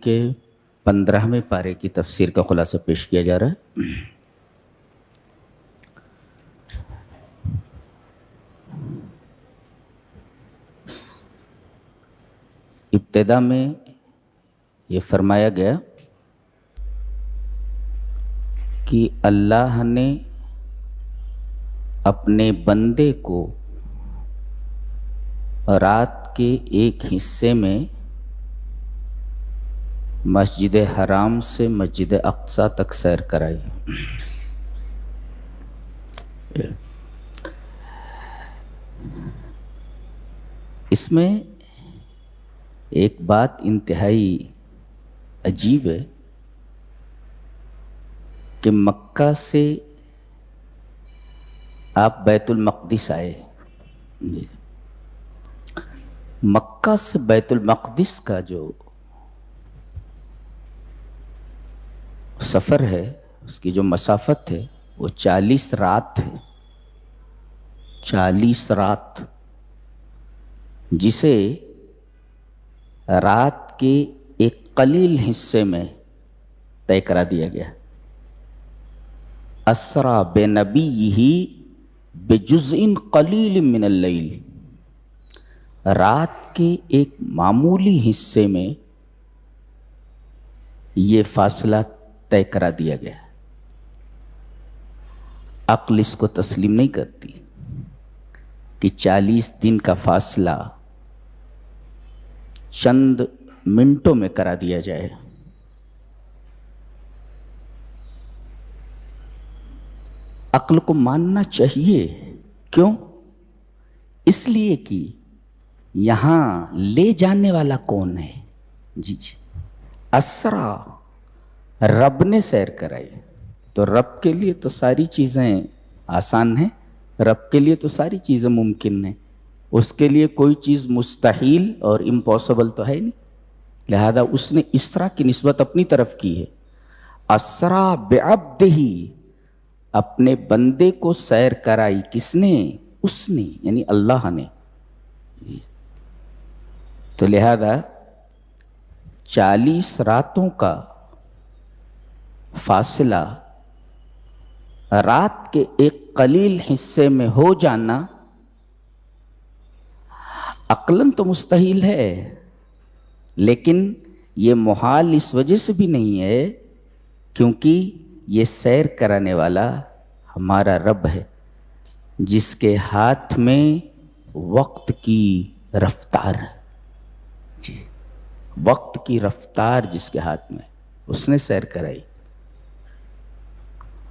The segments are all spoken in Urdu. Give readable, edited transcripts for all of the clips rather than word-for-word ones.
کے 15ویں پارے کی تفسیر کا خلاصہ پیش کیا جا رہا ہے۔ ابتدا میں یہ فرمایا گیا کہ اللہ نے اپنے بندے کو رات کے ایک حصے میں مسجد حرام سے مسجد اقصی تک سیر کرائی۔ اس میں ایک بات انتہائی عجیب ہے کہ مکہ سے آپ بیت المقدس آئے۔ مکہ سے بیت المقدس کا جو سفر ہے، اس کی جو مسافت ہے، وہ 40 رات ہے۔ 40 رات، جسے رات کے ایک قلیل حصے میں طے کرا دیا گیا۔ اسرا بنبیہ بجزء قلیل من اللیل، رات کے ایک معمولی حصے میں یہ فاصلہ طے کرا دیا گیا۔ عقل اس کو تسلیم نہیں کرتی کہ 40 دن کا فاصلہ چند منٹوں میں کرا دیا جائے۔ عقل کو ماننا چاہیے۔ کیوں؟ اس لیے کہ یہاں لے جانے والا کون ہے؟ جی اسرا، رب نے سیر کرائی، تو رب کے لیے تو ساری چیزیں آسان ہیں، رب کے لیے تو ساری چیزیں ممکن ہیں، اس کے لیے کوئی چیز مستحیل اور امپاسبل تو ہے نہیں، لہذا اس نے اسرا کی نسبت اپنی طرف کی ہے۔ اسرا بعبدہ، اپنے بندے کو سیر کرائی، کس نے؟ اس نے، یعنی اللہ نے۔ تو لہذا 40 راتوں کا فاصلہ رات کے ایک قلیل حصے میں ہو جانا عقلاً تو مستحیل ہے، لیکن یہ محال اس وجہ سے بھی نہیں ہے کیونکہ یہ سیر کرانے والا ہمارا رب ہے، جس کے ہاتھ میں وقت کی رفتار ہے۔ جی، وقت کی رفتار جس کے ہاتھ میں، اس نے سیر کرائی۔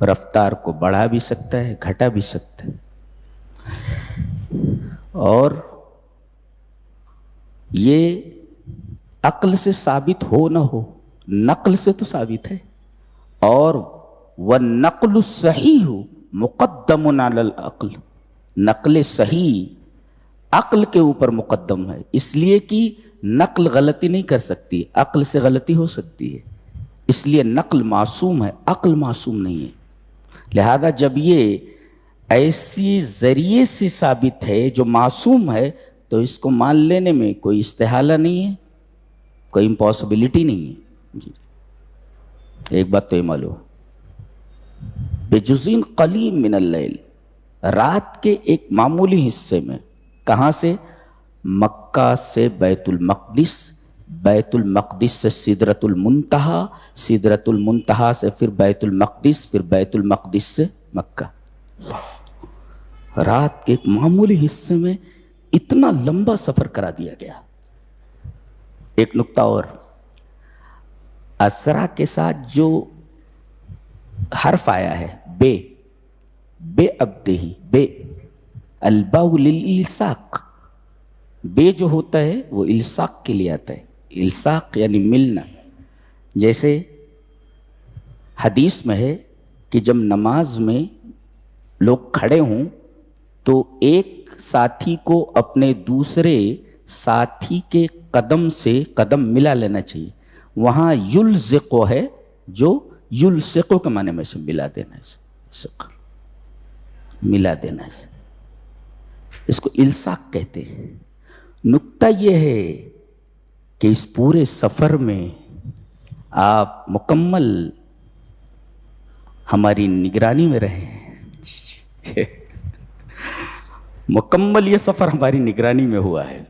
رفتار کو بڑھا بھی سکتا ہے، گھٹا بھی سکتا ہے، اور یہ عقل سے ثابت ہو نہ ہو، نقل سے تو ثابت ہے۔ اور وَالنَّقْلُ الصَّحِيحُ مُقَدَّمٌ عَلَى الْعَقْلِ، نقل صحیح عقل کے اوپر مقدم ہے، اس لیے کہ نقل غلطی نہیں کر سکتی، عقل سے غلطی ہو سکتی ہے، اس لیے نقل معصوم ہے، عقل معصوم نہیں ہے۔ لہذا جب یہ ایسی ذریعے سے ثابت ہے جو معصوم ہے، تو اس کو مان لینے میں کوئی استحالہ نہیں ہے، کوئی امپاسبلٹی نہیں ہے۔ جی، ایک بات تو یہ معلوم، بجزء قلیل من اللیل، رات کے ایک معمولی حصے میں۔ کہاں سے؟ مکہ سے بیت المقدس، بیت المقدس سے سدرۃ المنتہا، سدرۃ المنتہا سے پھر بیت المقدس، پھر بیت المقدس سے مکہ۔ رات کے ایک معمولی حصے میں اتنا لمبا سفر کرا دیا گیا۔ ایک نقطہ اور، اسرا کے ساتھ جو حرف آیا ہے بے عبدہ، بے، الباء للالصاق، بے جو ہوتا ہے وہ الصاق کے لیے آتا ہے، الصاق یعنی ملنا۔ جیسے حدیث میں ہے کہ جب نماز میں لوگ کھڑے ہوں تو ایک ساتھی کو اپنے دوسرے ساتھی کے قدم سے قدم ملا لینا چاہیے۔ وہاں یلزقو ہے، جو یلصقو کے معنی میں سے ملا دینا ہے، ملا دینا ہے، اس کو الصاق کہتے ہیں۔ نکتہ یہ ہے کہ اس پورے سفر میں آپ مکمل ہماری نگرانی میں رہے ہیں. جی مکمل یہ سفر ہماری نگرانی میں ہوا ہے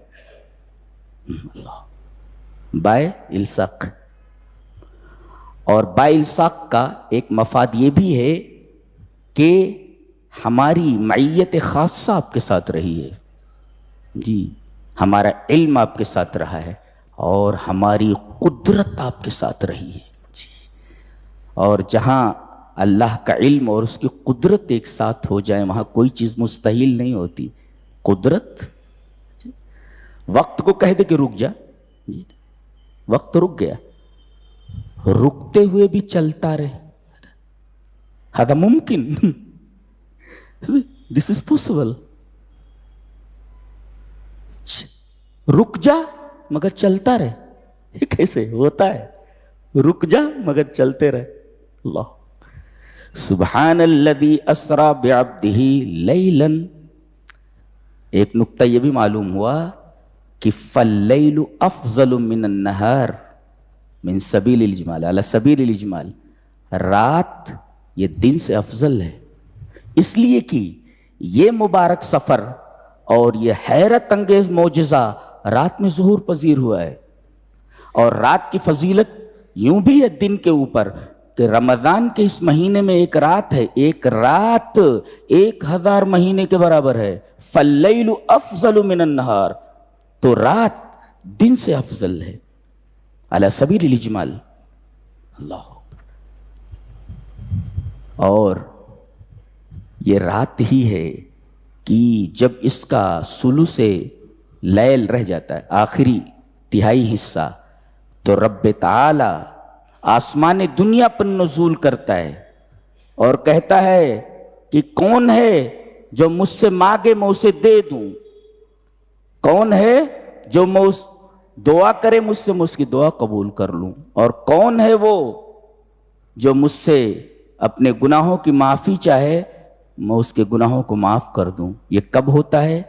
بائے الساق. اور بائے الساق کا ایک مفاد یہ بھی ہے کہ ہماری معیت خاصہ آپ کے ساتھ رہی ہے. جی ہمارا علم آپ کے ساتھ رہا ہے اور ہماری قدرت آپ کے ساتھ رہی ہے. جی اور جہاں اللہ کا علم اور اس کی قدرت ایک ساتھ ہو جائے وہاں کوئی چیز مستحیل نہیں ہوتی. قدرت وقت کو کہہ دے کہ رک جا، وقت رک گیا، رکتے ہوئے بھی چلتا رہے، ہذا ممکن، دس از پاسبل. رک جا مگر چلتا رہے، یہ کیسے ہوتا ہے؟ رک جا مگر چلتے رہے. اللہ سبحان الذی اسری بعبدہ لیلا. ایک نقطہ یہ بھی معلوم ہوا کہ فاللیل افضل من النہار من سبیل الاجمال علی سبیل الاجمال. رات یہ دن سے افضل ہے، اس لیے کہ یہ مبارک سفر اور یہ حیرت انگیز معجزہ رات میں ظہور پذیر ہوا ہے. اور رات کی فضیلت یوں بھی ہے دن کے اوپر کہ رمضان کے اس مہینے میں ایک رات ہے، ایک رات 1000 مہینے کے برابر ہے. فاللیل افضل من النہار، تو رات دن سے افضل ہے علی سبیل الاجمال. اللہ. اور یہ رات ہی ہے کہ جب اس کا ثلث لیل رہ جاتا ہے، آخری تہائی حصہ، تو رب تعالی آسمان دنیا پر نزول کرتا ہے اور کہتا ہے کہ کون ہے جو مجھ سے مانگے میں اسے دے دوں، کون ہے جو دعا کرے مجھ سے میں اس کی دعا قبول کر لوں، اور کون ہے وہ جو مجھ سے اپنے گناہوں کی معافی چاہے میں اس کے گناہوں کو معاف کر دوں. یہ کب ہوتا ہے؟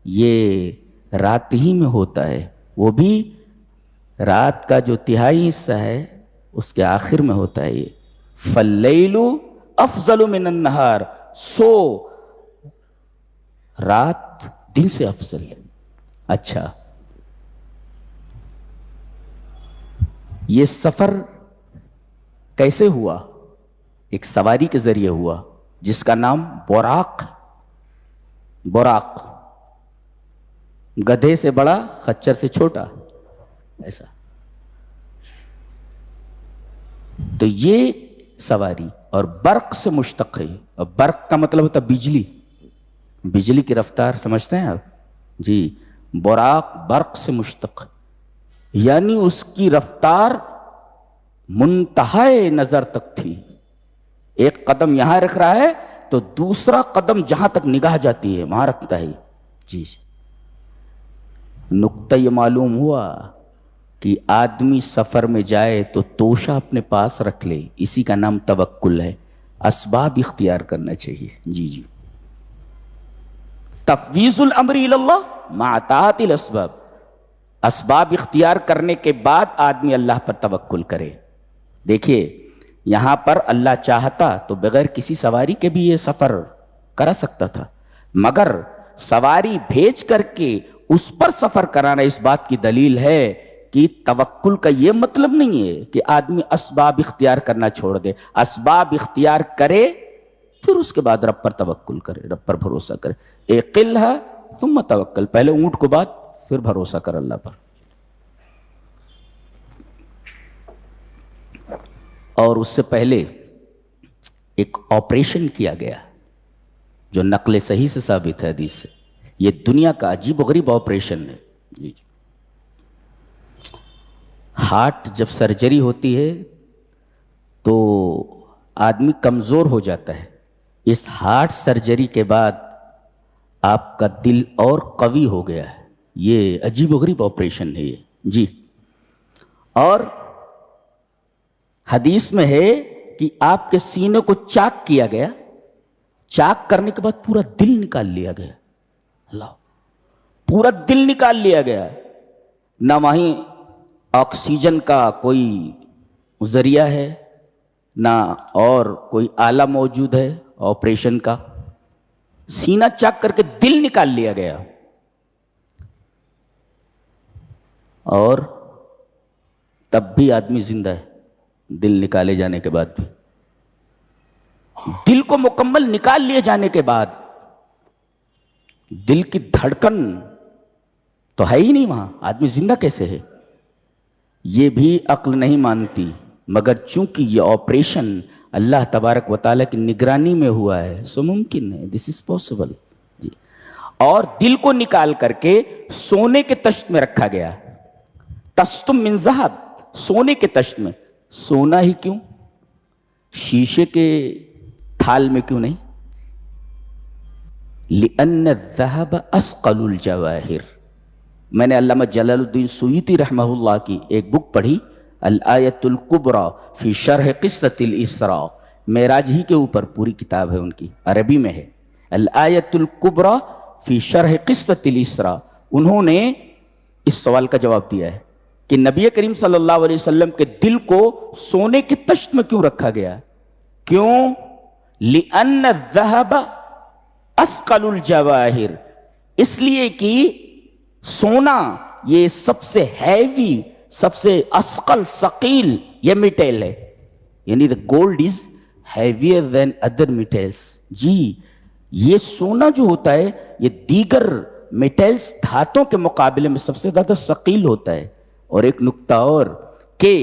یہ رات ہی میں ہوتا ہے، وہ بھی رات کا جو تہائی حصہ ہے اس کے آخر میں ہوتا ہے. یہ فاللیل افضل من النہار، سو رات دن سے افضل ہے. اچھا، یہ سفر کیسے ہوا؟ ایک سواری کے ذریعے ہوا جس کا نام براق. براق گدھے سے بڑا، خچر سے چھوٹا، ایسا. تو یہ سواری اور برق سے مشتق ہے. اور برق کا مطلب ہوتا بجلی، بجلی کی رفتار سمجھتے ہیں آپ؟ جی براق برق سے مشتق، یعنی اس کی رفتار منتہائے نظر تک تھی. ایک قدم یہاں رکھ رہا ہے تو دوسرا قدم جہاں تک نگاہ جاتی ہے وہاں رکھتا ہے. جی نقطہ یہ معلوم ہوا کہ آدمی سفر میں جائے تو توشہ اپنے پاس رکھ لے، اسی کا نام توکل ہے. اسباب اختیار کرنا چاہیے. جی جی تفویض الامر الی اللہ مع طاعت الاسباب. اسباب اختیار کرنے کے بعد آدمی اللہ پر توکل کرے. دیکھیے یہاں پر اللہ چاہتا تو بغیر کسی سواری کے بھی یہ سفر کرا سکتا تھا، مگر سواری بھیج کر کے اس پر سفر کرانا اس بات کی دلیل ہے کہ توکل کا یہ مطلب نہیں ہے کہ آدمی اسباب اختیار کرنا چھوڑ دے. اسباب اختیار کرے پھر اس کے بعد رب پر توکل کرے، رب پر بھروسہ کرے. اقلھا ثم توکل، پہلے اونٹ کو بات پھر بھروسہ کر اللہ پر. اور اس سے پہلے ایک آپریشن کیا گیا جو نقل صحیح سے ثابت ہے حدیث سے. یہ دنیا کا عجیب و غریب آپریشن ہے. جی ہارٹ جب سرجری ہوتی ہے تو آدمی کمزور ہو جاتا ہے. اس ہارٹ سرجری کے بعد آپ کا دل اور قوی ہو گیا ہے. یہ عجیب و غریب آپریشن ہے یہ. جی اور حدیث میں ہے کہ آپ کے سینے کو چاک کیا گیا، چاک کرنے کے بعد پورا دل نکال لیا گیا. اللہ، پورا دل نکال لیا گیا. نہ وہیں آکسیجن کا کوئی ذریعہ ہے نہ اور کوئی آلہ موجود ہے آپریشن کا. سینہ چاک کر کے دل نکال لیا گیا اور تب بھی آدمی زندہ ہے. دل نکالے جانے کے بعد بھی، دل کو مکمل نکال لیے جانے کے بعد دل کی دھڑکن تو ہے ہی نہیں وہاں، آدمی زندہ کیسے ہے؟ یہ بھی عقل نہیں مانتی، مگر چونکہ یہ آپریشن اللہ تبارک و تعالیٰ کی نگرانی میں ہوا ہے سو ممکن ہے. دس از پاسبل جی. اور دل کو نکال کر کے سونے کے تشت میں رکھا گیا. تستم من ذہب، سونے کے تشت میں. سونا ہی کیوں؟ شیشے کے تھال میں کیوں نہیں؟ لأن الذهب اثقل الجواہر. میں نے علامہ جلال الدین سیوطی رحمہ اللہ کی ایک بک پڑھی، الآیۃ الکبریٰ فی شرح قصۃ الاسراء. معراج ہی کے اوپر پوری کتاب ہے ان کی، عربی میں ہے. الآیۃ الکبریٰ فی شرح قصۃ الاسراء. انہوں نے اس سوال کا جواب دیا ہے کہ نبی کریم صلی اللہ علیہ وسلم کے دل کو سونے کے تشت میں کیوں رکھا گیا؟ کیوں؟ لأن الذهب اثقل الجواہر. اس لیے کہ سونا یہ سب سے ہیوی، سب سے اثقل، ثقیل یہ میٹل ہے. یعنی the gold is heavier than other metals. جی یہ سونا جو ہوتا ہے یہ دیگر میٹلز دھاتوں کے مقابلے میں سب سے زیادہ ثقیل ہوتا ہے. اور ایک نکتہ اور کہ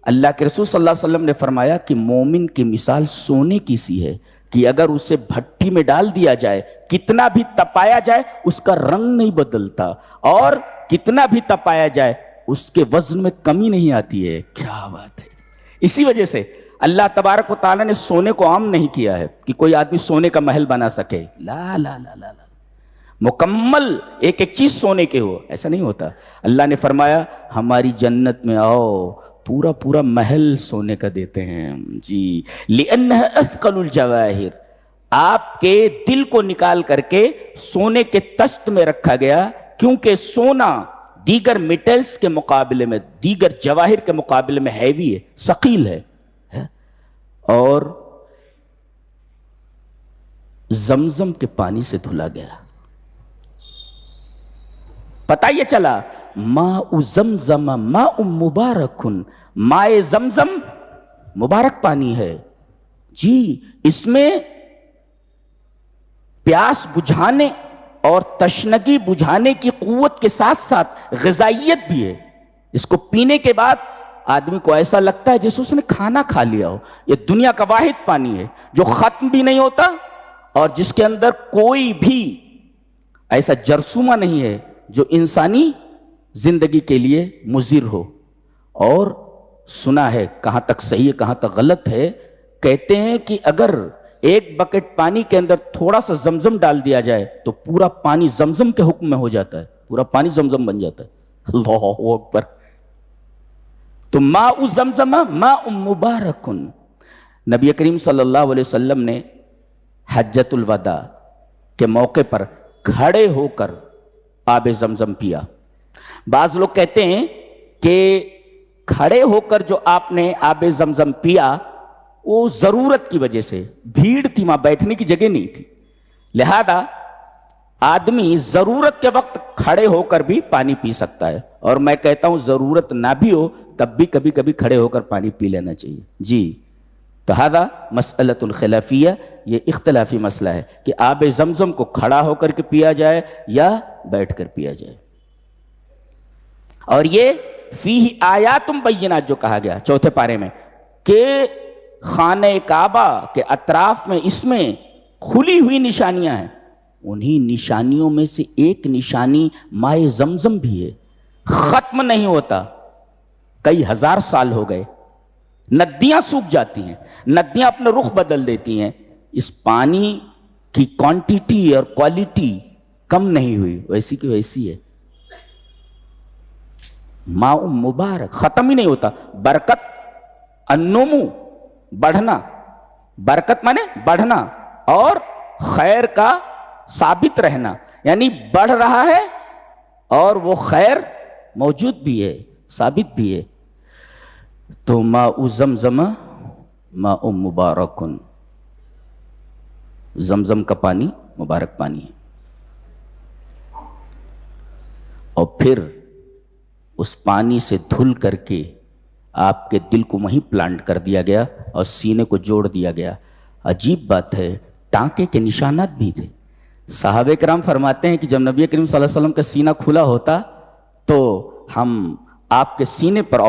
اللہ کے رسول صلی اللہ علیہ وسلم نے فرمایا کہ مومن کی مثال سونے کی سی ہے کہ اگر اسے بھٹی میں ڈال دیا جائے، کتنا بھی تپایا جائے اس کا رنگ نہیں بدلتا، اور کتنا بھی تپایا جائے اس کے وزن میں کمی نہیں آتی ہے. کیا بات ہے! اسی وجہ سے اللہ تبارک و تعالیٰ نے سونے کو عام نہیں کیا ہے کہ کوئی آدمی سونے کا محل بنا سکے. لا لا لا لا لا، مکمل ایک ایک چیز سونے کے ہو، ایسا نہیں ہوتا. اللہ نے فرمایا ہماری جنت میں آؤ، پورا پورا محل سونے کا دیتے ہیں جی. لِأَنَّهَا أَثْقَلُ الْجَوَاهِرِ. آپ کے دل کو نکال کر کے سونے کے تشت میں رکھا گیا کیونکہ سونا دیگر میٹلز کے مقابلے میں، دیگر جواہر کے مقابلے میں ہیوی ہے، ثقیل ہے. اور زمزم کے پانی سے دھلا گیا. پتہ یہ چلا ماء زمزم ماء مبارک، مائے زمزم مبارک پانی ہے جی. اس میں پیاس بجھانے اور تشنگی بجھانے کی قوت کے ساتھ ساتھ غذائیت بھی ہے. اس کو پینے کے بعد آدمی کو ایسا لگتا ہے جیسے اس نے کھانا کھا لیا ہو. یہ دنیا کا واحد پانی ہے جو ختم بھی نہیں ہوتا اور جس کے اندر کوئی بھی ایسا جرثومہ نہیں ہے جو انسانی زندگی کے لیے مضر ہو. اور سنا ہے، کہاں تک صحیح ہے کہاں تک غلط ہے، کہتے ہیں کہ اگر ایک بکٹ پانی کے اندر تھوڑا سا زمزم ڈال دیا جائے تو پورا پانی زمزم کے حکم میں ہو جاتا ہے، پورا پانی زمزم بن جاتا ہے. اللہ اکبر. تو ماء زمزم ماء مبارک. نبی کریم صلی اللہ علیہ وسلم نے حجۃ الوداع کے موقع پر کھڑے ہو کر آب زمزم پیا. بعض لوگ کہتے ہیں کہ کھڑے ہو کر جو آپ نے آب زمزم پیا وہ ضرورت کی وجہ سے، بھیڑ تھی وہاں، بیٹھنے کی جگہ نہیں تھی، لہذا آدمی ضرورت کے وقت کھڑے ہو کر بھی پانی پی سکتا ہے. اور میں کہتا ہوں ضرورت نہ بھی ہو تب بھی کبھی کبھی کھڑے ہو کر پانی پی لینا چاہیے جی. تو ھذا مسئلۃ الخلافیہ، یہ اختلافی مسئلہ ہے کہ آب زمزم کو کھڑا ہو کر کے پیا جائے یا بیٹھ کر پیا جائے. اور یہ فیہ آیات بینات جو کہا گیا چوتھے پارے میں کہ خانہ کعبہ کے اطراف میں اس میں کھلی ہوئی نشانیاں ہیں. انہی نشانیوں میں سے ایک نشانی مائے زمزم بھی ہے. ختم نہیں ہوتا. کئی ہزار سال ہو گئے، ندیاں سوکھ جاتی ہیں، ندیاں اپنا رخ بدل دیتی ہیں، اس پانی کی کوانٹیٹی اور کوالٹی کم نہیں ہوئی، ویسی کی ویسی ہے. ماء مبارک، ختم ہی نہیں ہوتا. برکت، النمو، بڑھنا. برکت مانے بڑھنا اور خیر کا ثابت رہنا، یعنی بڑھ رہا ہے اور وہ خیر موجود بھی ہے، ثابت بھی ہے. تو ماء زمزم ماء مبارکن، زمزم کا پانی مبارک پانی ہے. اور پھر اس پانی سے دھل کر کے آپ کے دل کو وہیں پلانٹ کر دیا گیا اور سینے کو جوڑ دیا گیا. عجیب بات ہے، ٹانکے کے نشانات بھی تھے. صحابہ کرام فرماتے ہیں کہ جب نبی کریم صلی اللہ علیہ وسلم کا سینہ کھلا ہوتا تو ہم آپ کے سینے پر